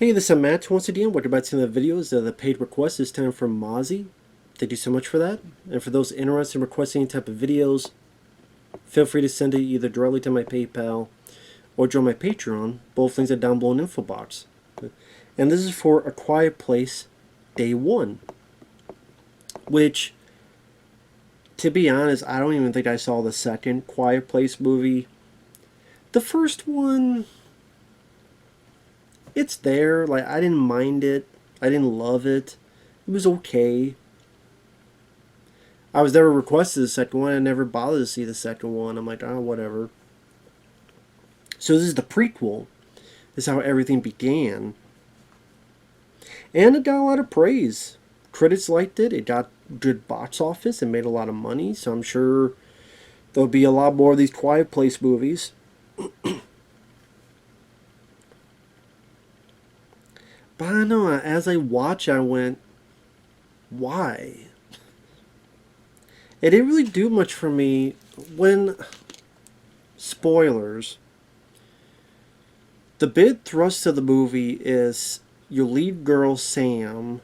Hey, this is Matt once again. Welcome back to the videos. The paid request this time from Masi. Thank you so much for that. And for those interested in requesting any type of videos, feel free to send it either directly to my PayPal or join my Patreon. Both links are down below in the info box. And this is for A Quiet Place Day 1. Which, to be honest, I don't even think I saw the second Quiet Place movie. The first one, it's there. Like, I didn't mind it. I didn't love it. It was okay. I was never requested the second one. I never bothered to see the second one. I'm like, oh, whatever. So this is the prequel. This is how everything began. And it got a lot of praise. Critics liked it. It got good box office. It made a lot of money. So I'm sure there'll be a lot more of these Quiet Place movies. But I don't know, as I watch, I went, why? It didn't really do much for me when, spoilers, the big thrust of the movie is your lead girl, Sam,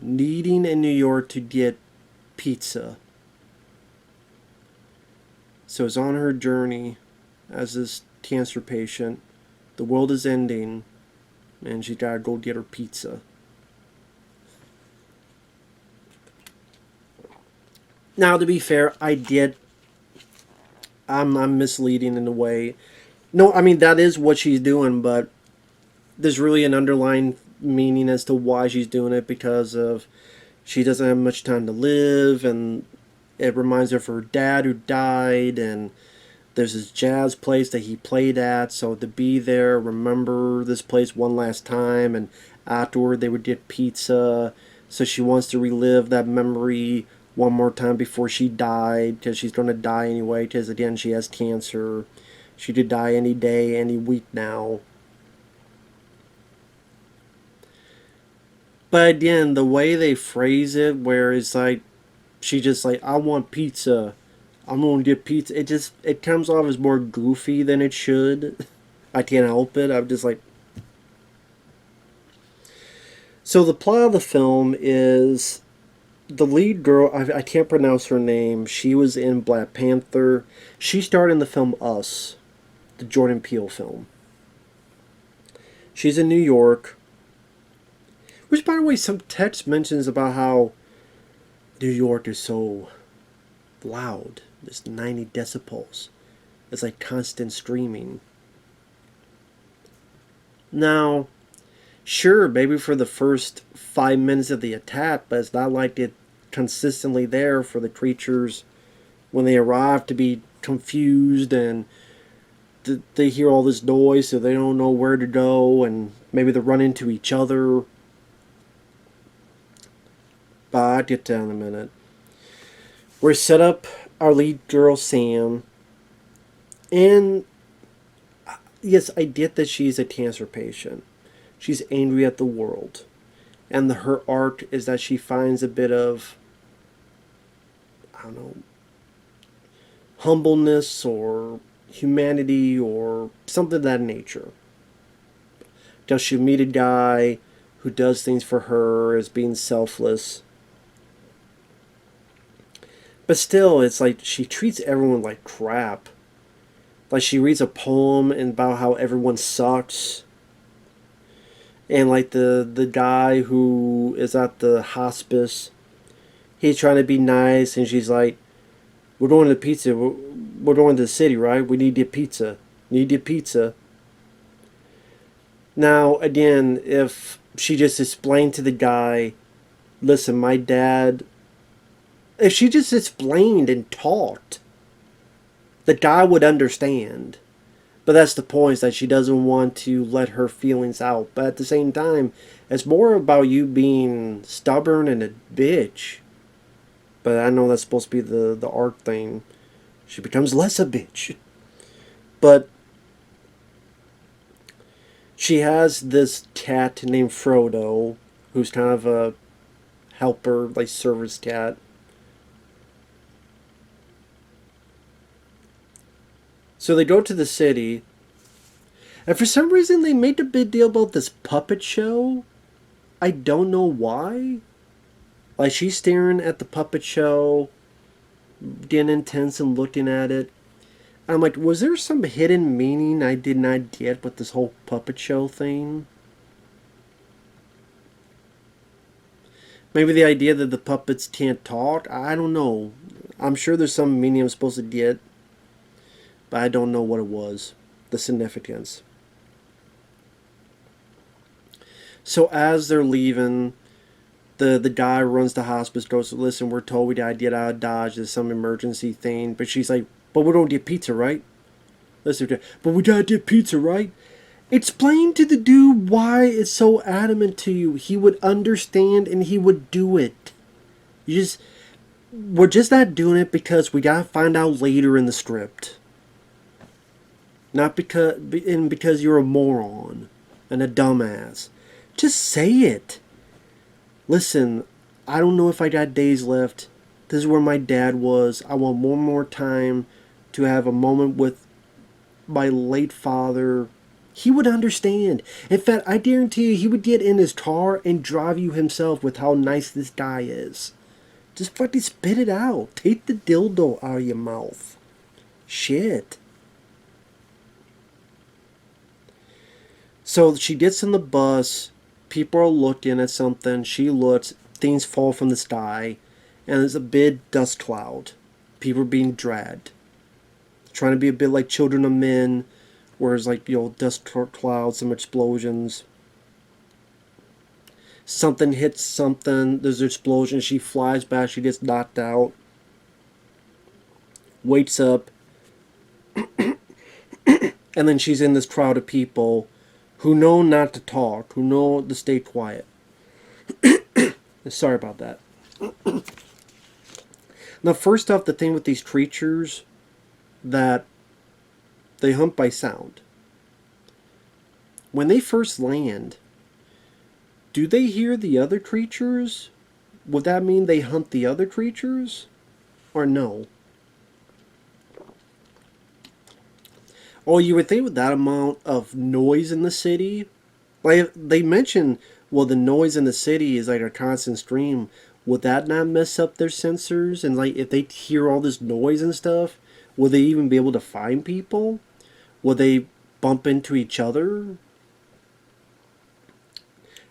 needing in New York to get pizza. So it's on her journey as this cancer patient. The world is ending. And she gotta go get her pizza. Now, to be fair, I'm misleading in a way. No, I mean, that is what she's doing, but there's really an underlying meaning as to why she's doing it, because of she doesn't have much time to live, and it reminds her of her dad who died, and there's this jazz place that he played at, so to be there, remember this place one last time, and afterward they would get pizza, so she wants to relive that memory one more time before she died, because she's going to die anyway, because again, she has cancer. She could die any day, any week now. But again, the way they phrase it, where it's like, she just like, I want pizza. I'm gonna get pizza. It comes off as more goofy than it should. I can't help it. I'm just like. So the plot of the film is the lead girl. I can't pronounce her name. She was in Black Panther. She starred in the film Us, the Jordan Peele film. She's in New York. Which, by the way, some text mentions about how New York is so loud. It's 90 decibels. It's like constant screaming. Now, sure, maybe for the first 5 minutes of the attack, but it's not like it's consistently there for the creatures when they arrive to be confused and they hear all this noise, so they don't know where to go, and maybe they run into each other. But I'll get to that in a minute. We're set up our lead girl, Sam. And yes, I get that she's a cancer patient. She's angry at the world. And her arc is that she finds a bit of, I don't know, humbleness or humanity or something of that nature. Does she meet a guy who does things for her as being selfless? But still, it's like she treats everyone like crap. Like, she reads a poem about how everyone sucks. And like the guy who is at the hospice, he's trying to be nice, and she's like, we're going to pizza. We're going to the city, right? We need to get pizza. Need to get pizza. Now, again, if she just explained to the guy, listen, my dad... If she just explained and talked, the guy would understand. But that's the point, is that she doesn't want to let her feelings out. But at the same time, it's more about you being stubborn and a bitch. But I know that's supposed to be the arc thing. She becomes less a bitch. But she has this cat named Frodo, who's kind of a helper, like service cat. So they go to the city, And for some reason, they made a big deal about this puppet show. I don't know why. Like, she's staring at the puppet show, getting intense and looking at it. I'm like, was there some hidden meaning I did not get with this whole puppet show thing? Maybe the idea that the puppets can't talk? I don't know. I'm sure there's some meaning I'm supposed to get, but I don't know what it was. The significance. So as they're leaving, the guy runs the hospice, goes, listen, we're told we gotta get out of Dodge. There's some emergency thing. But she's like, but we don't get pizza, right? Listen, but we gotta get pizza, right? Explain to the dude why it's so adamant to you. He would understand and he would do it. We're just not doing it because we gotta find out later in the script. Not because you're a moron and a dumbass. Just say it. Listen, I don't know if I got days left. This is where my dad was. I want one more time to have a moment with my late father. He would understand. In fact, I guarantee you he would get in his car and drive you himself with how nice this guy is. Just fucking spit it out. Take the dildo out of your mouth. Shit. So she gets in the bus. People are looking at something. She looks. Things fall from the sky. And there's a big dust cloud. People are being dragged. Trying to be a bit like Children of Men. Where it's like, dust clouds, some explosions. Something hits something. There's an explosion. She flies back. She gets knocked out. Wakes up. And then she's in this crowd of people who know not to talk, who know to stay quiet. Sorry about that. Now, first off, the thing with these creatures, that they hunt by sound. When they first land, do they hear the other creatures? Would that mean they hunt the other creatures? Or no? Oh, you would think with that amount of noise in the city, like they mention, well, the noise in the city is like a constant stream. Would that not mess up their sensors? And like, if they hear all this noise and stuff, will they even be able to find people? Will they bump into each other?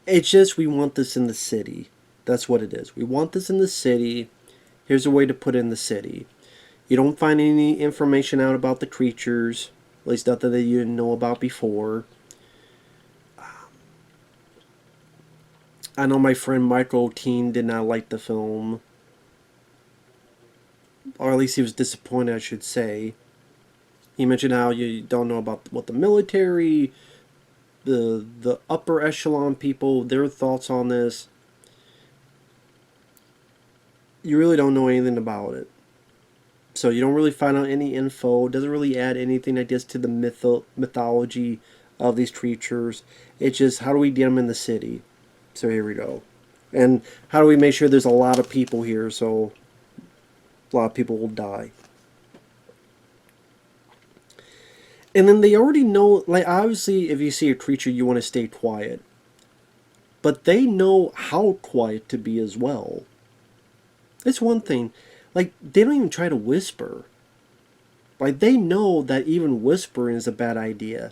It's just, we want this in the city. That's what it is. We want this in the city. Here's a way to put it in the city. You don't find any information out about the creatures. At least nothing that you didn't know about before. I know my friend Michael Teen did not like the film. Or at least he was disappointed, I should say. He mentioned how you don't know about what the military, the upper echelon people, their thoughts on this. You really don't know anything about it. So you don't really find out any info. It doesn't really add anything, I guess, to the mythology of these creatures. It's just, how do we get them in the city? So here we go. And how do we make sure there's a lot of people here so a lot of people will die? And then they already know, like, obviously, if you see a creature, you want to stay quiet. But they know how quiet to be as well. It's one thing. Like, they don't even try to whisper. Like, they know that even whispering is a bad idea.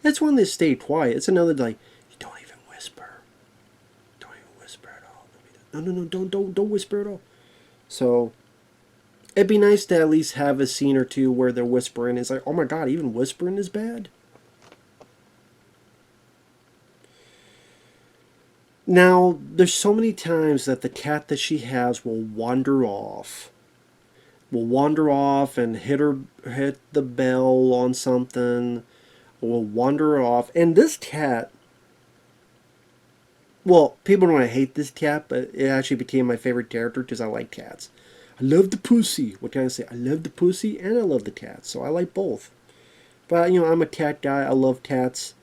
That's when they stay quiet. It's another, like, you don't even whisper. Don't even whisper at all. No, don't whisper at all. So, it'd be nice to at least have a scene or two where they're whispering. It's like, oh my god, even whispering is bad? Now, there's so many times that the cat that she has will wander off. Will wander off and hit the bell on something. Will wander off. And this cat, well, people don't want to hate this cat, but it actually became my favorite character because I like cats. I love the pussy. What can I say? I love the pussy and I love the cat. So I like both. But, I'm a cat guy. I love cats.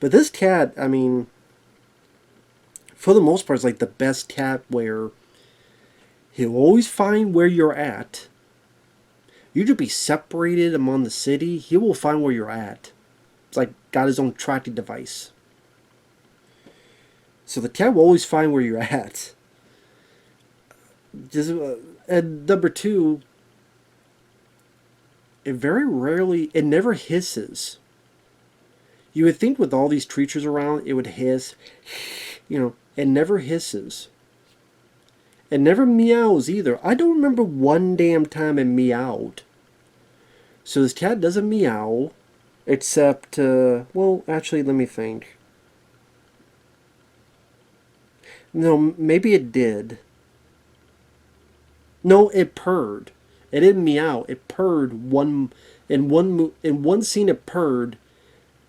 But this cat, I mean, for the most part, is like the best cat where he'll always find where you're at. You could be separated among the city. He will find where you're at. It's like got his own tracking device. So the cat will always find where you're at. Just, and number two, it very rarely, it never hisses. You would think with all these creatures around, it would hiss. It never hisses. It never meows either. I don't remember one damn time it meowed. So this cat doesn't meow, except, well, actually, let me think. No, maybe it did. No, it purred. It didn't meow. It purred in one scene. It purred,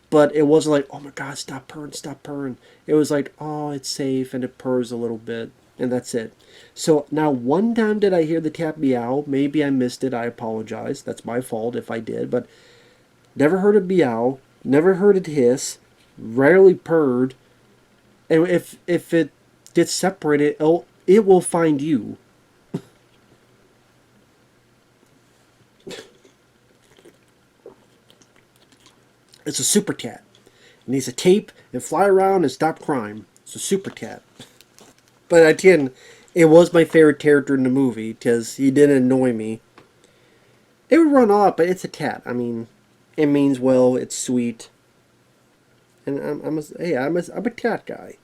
but it wasn't like, oh my god, stop purring, stop purring. It was like, oh, it's safe, and it purrs a little bit, and that's it. So now, one time did I hear the cat meow. Maybe I missed it. I apologize. That's my fault if I did, but never heard it meow. Never heard it hiss. Rarely purred. And if it gets separated, it will find you. It's a super cat. It needs a tape and fly around and stop crime. It's a super cat. But again, it was my favorite character in the movie because he didn't annoy me. It would run off, but it's a cat. I mean, it means well. It's sweet. And I'm a cat guy.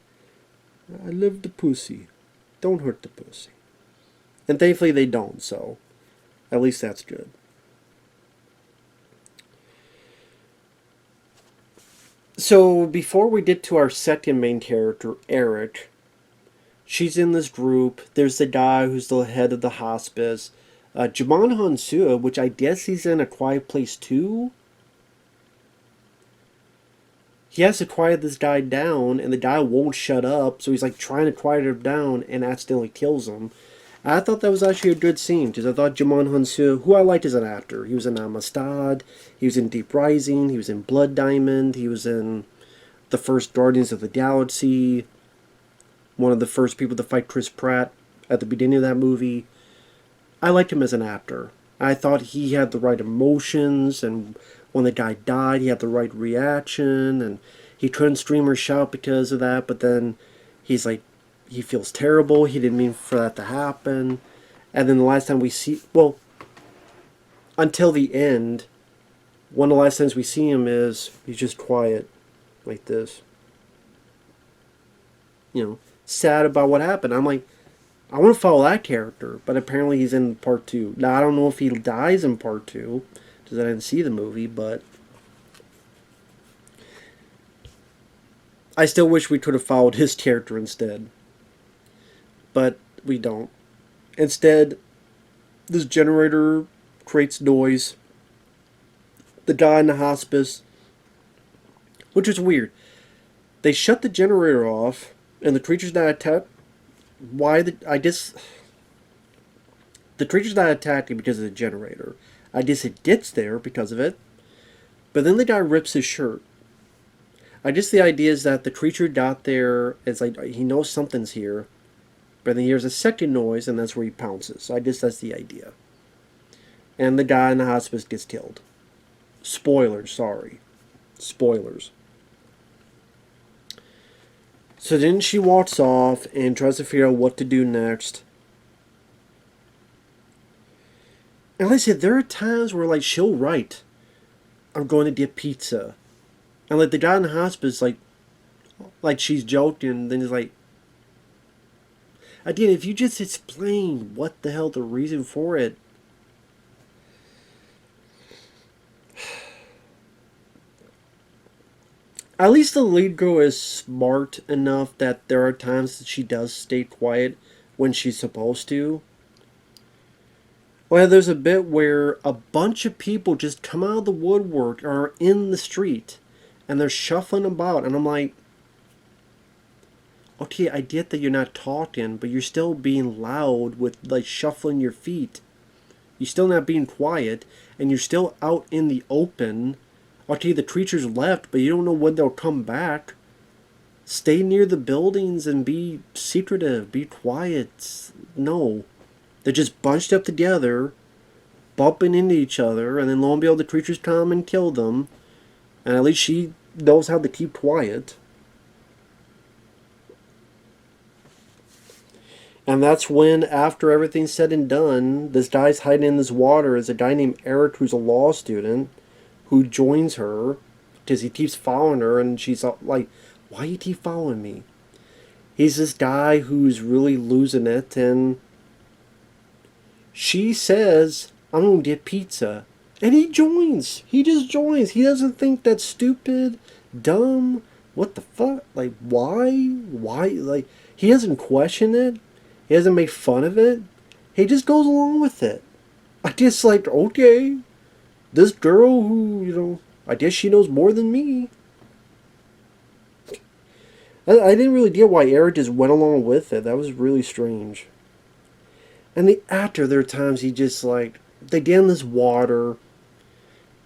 I love the pussy. Don't hurt the pussy. And thankfully they don't. So, at least that's good. So, before we get to our second main character, Eric, she's in this group. There's the guy who's the head of the hospice. Djimon Hounsou, which I guess he's in A Quiet Place 2. He has to quiet this guy down, and the guy won't shut up, so he's like trying to quiet him down and accidentally kills him. I thought that was actually a good scene, because I thought Djimon Hounsou, who I liked as an actor, he was in Amistad, he was in Deep Rising, he was in Blood Diamond, he was in the first Guardians of the Galaxy, one of the first people to fight Chris Pratt at the beginning of that movie. I liked him as an actor. I thought he had the right emotions, and when the guy died, he had the right reaction, and he couldn't scream or shout because of that, but then he's like, he feels terrible, he didn't mean for that to happen. And then the last time we see, well, until the end, one of the last times we see him is, he's just quiet, like this. Sad about what happened. I'm like, I want to follow that character, but apparently he's in part 2. Now, I don't know if he dies in part 2, because I didn't see the movie, but I still wish we could have followed his character instead. But we don't. Instead, this generator creates noise. The guy in the hospice, which is weird. They shut the generator off, and the creature's not attacked. The creature's not attacking because of the generator. I guess it gets there because of it. But then the guy rips his shirt. I guess the idea is that the creature got there, it's like he knows something's here. But then he hears a second noise, and that's where he pounces. So I guess that's the idea. And the guy in the hospice gets killed. Spoilers, sorry. Spoilers. So then she walks off and tries to figure out what to do next. And like I said, there are times where like she'll write, I'm going to get pizza. And like the guy in the hospice, like she's joking, then he's like, again, if you just explain what the hell the reason for it. At least the lead girl is smart enough that there are times that she does stay quiet when she's supposed to. Well, there's a bit where a bunch of people just come out of the woodwork or are in the street and they're shuffling about, and I'm like, okay, I get that you're not talking, but you're still being loud with like shuffling your feet. You're still not being quiet, and you're still out in the open. Okay, the creature's left, but you don't know when they'll come back. Stay near the buildings and be secretive, be quiet. No. They're just bunched up together, bumping into each other, and then lo and behold, the creatures come and kill them. And at least she knows how to keep quiet. And that's when, after everything's said and done, this guy's hiding in this water is a guy named Eric who's a law student who joins her because he keeps following her, and she's like, why you keep following me? He's this guy who's really losing it, and she says, I'm going to get pizza. And he joins. He just joins. He doesn't think that's stupid, dumb. What the fuck? Like, why? Why? Like, he doesn't question it. He doesn't make fun of it. He just goes along with it. I just like, okay, this girl who, I guess she knows more than me. I didn't really get why Eric just went along with it. That was really strange. And the actor, there are times he just like, they get in this water,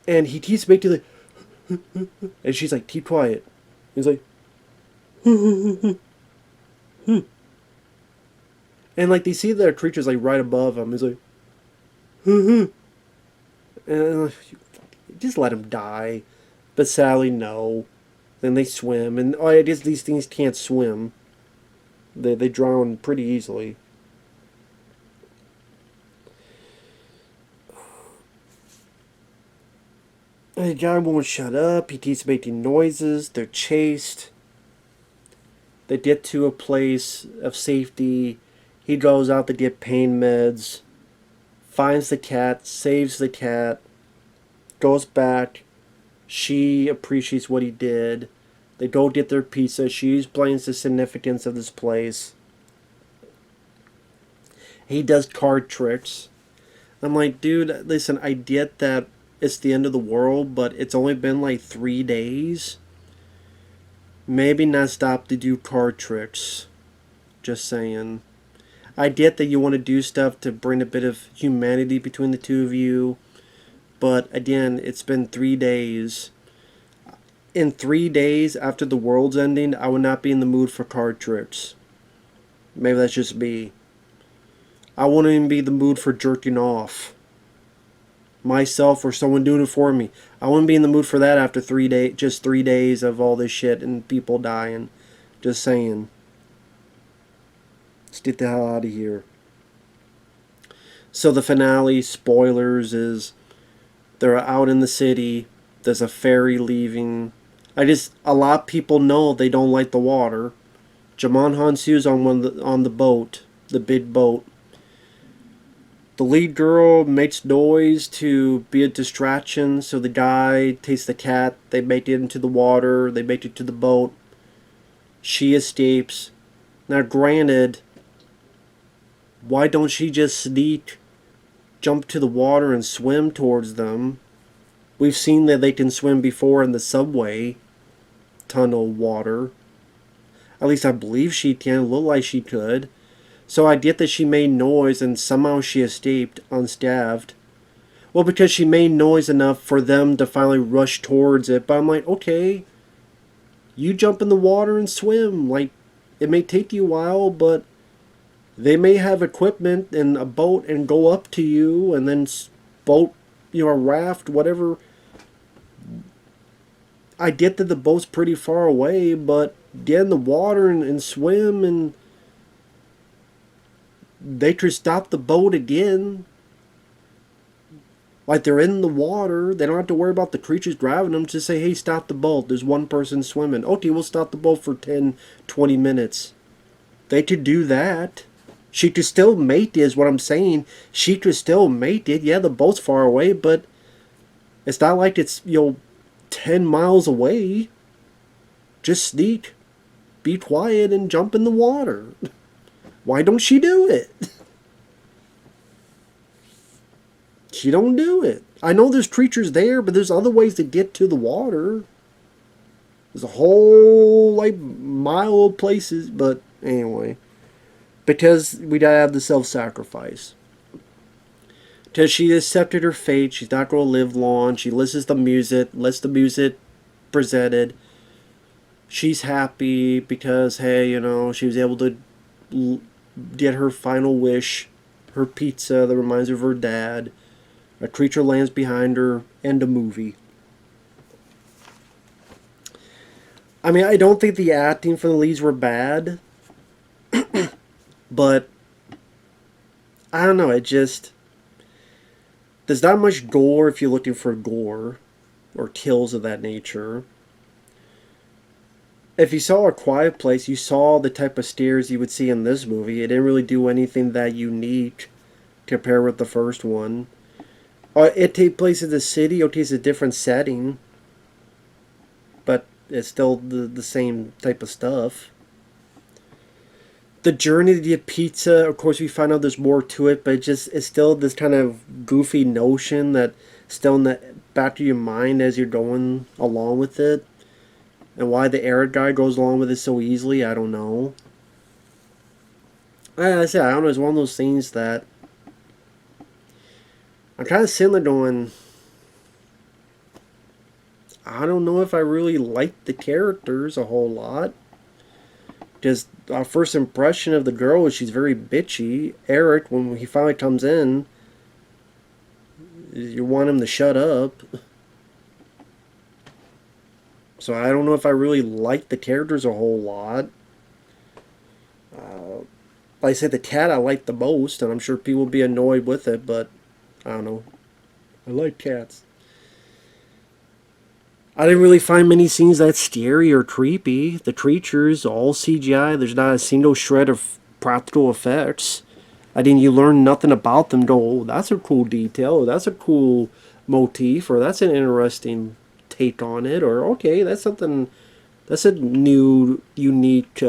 and he keeps making like, and she's like, keep quiet. He's like, and like they see the creature's like right above him. He's like, and just let him die. But sadly, no. Then they swim, and I guess these things can't swim. They drown pretty easily. The guy won't shut up. He keeps making noises. They're chased. They get to a place of safety. He goes out to get pain meds. Finds the cat. Saves the cat. Goes back. She appreciates what he did. They go get their pizza. She explains the significance of this place. He does card tricks. I'm like, dude, listen, I get that it's the end of the world, but it's only been like 3 days. Maybe not stop to do card tricks. Just saying. I get that you want to do stuff to bring a bit of humanity between the two of you. But again, it's been 3 days. In 3 days after the world's ending, I would not be in the mood for card tricks. Maybe that's just me. I wouldn't even be in the mood for jerking off. Myself or someone doing it for me. I wouldn't be in the mood for that after 3 days, just 3 days of all this shit and people dying. Just saying. Let's get the hell out of here. So the finale, spoilers, is they're out in the city. There's a ferry leaving. A lot of people know they don't like the water. Djimon Hounsou's on the boat, the big boat. The lead girl makes noise to be a distraction, so the guy takes the cat. They make it into the water. They make it to the boat. She escapes. Now, granted, why don't she just sneak, jump to the water, and swim towards them? We've seen that they can swim before in the subway tunnel water. At least I believe she can. Look like she could. So I get that she made noise and somehow she escaped unscathed. Well, because she made noise enough for them to finally rush towards it. But I'm like, okay, you jump in the water and swim. Like, it may take you a while, but they may have equipment and a boat and go up to you and then boat, a raft, whatever. I get that the boat's pretty far away, but get in the water and swim, and they could stop the boat again. Like, they're in the water. They don't have to worry about the creatures driving them. Just say, hey, stop the boat. There's one person swimming. Okay, we'll stop the boat for 10, 20 minutes. They could do that. She could still mate it, is what I'm saying. She could still mate it. Yeah, the boat's far away, but it's not like it's, 10 miles away. Just sneak, be quiet, and jump in the water. Why don't she do it? She don't do it. I know there's creatures there, but there's other ways to get to the water. There's a whole, mile of places, but anyway. Because we gotta have the self-sacrifice. Because she accepted her fate. She's not going to live long. She listens to music. Lets the music presented. She's happy because, hey, she was able to get her final wish. Her pizza that reminds her of her dad. A creature lands behind her. End of movie. I mean, I don't think the acting for the leads were bad, but I don't know. It just there's not much gore if you're looking for gore or kills of that nature. If you saw A Quiet Place, you saw the type of scares you would see in this movie. It didn't really do anything that unique compared with the first one. It takes place in the city. Okay, it's a different setting, but it's still the same type of stuff. The journey to get pizza, of course, we find out there's more to it, but it's still this kind of goofy notion that still in the back of your mind as you're going along with it. And why the Eric guy goes along with it so easily, I don't know. Like I said, I don't know. It's one of those things that I'm kind of sitting there going, I don't know if I really like the characters a whole lot. Just our first impression of the girl is she's very bitchy. Eric, when he finally comes in, you want him to shut up. So I don't know if I really like the characters a whole lot. Like I said, the cat I like the most, and I'm sure people will be annoyed with it, but I don't know. I like cats. I didn't really find many scenes that scary or creepy. The creatures, all CGI. There's not a single shred of practical effects. I didn't. You learn nothing about them. Go, oh, that's a cool detail. That's a cool motif, or that's an interesting take on it. Or okay, that's something. That's a new, unique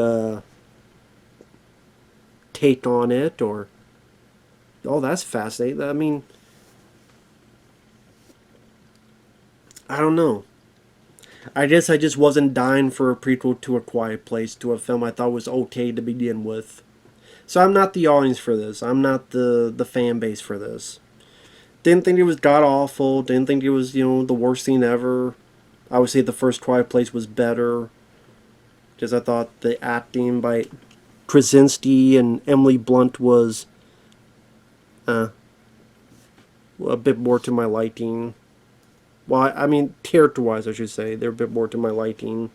take on it. Or oh, that's fascinating. I mean, I don't know. I guess I just wasn't dying for a prequel to A Quiet Place, to a film I thought was okay to begin with. So I'm not the audience for this. I'm not the fan base for this. Didn't think it was god awful. Didn't think it was, the worst thing ever. I would say the first Quiet Place was better. Because I thought the acting by Krasinski and Emily Blunt was a bit more to my liking. Well, I mean, character-wise, I should say, they're a bit more to my liking.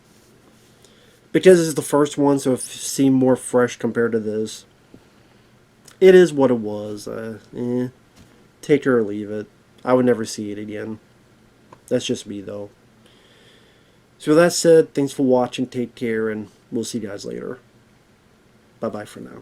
Because it's the first one, so it seemed more fresh compared to this. It is what it was. Take it or leave it. I would never see it again. That's just me, though. So with that said, thanks for watching, take care, and we'll see you guys later. Bye-bye for now.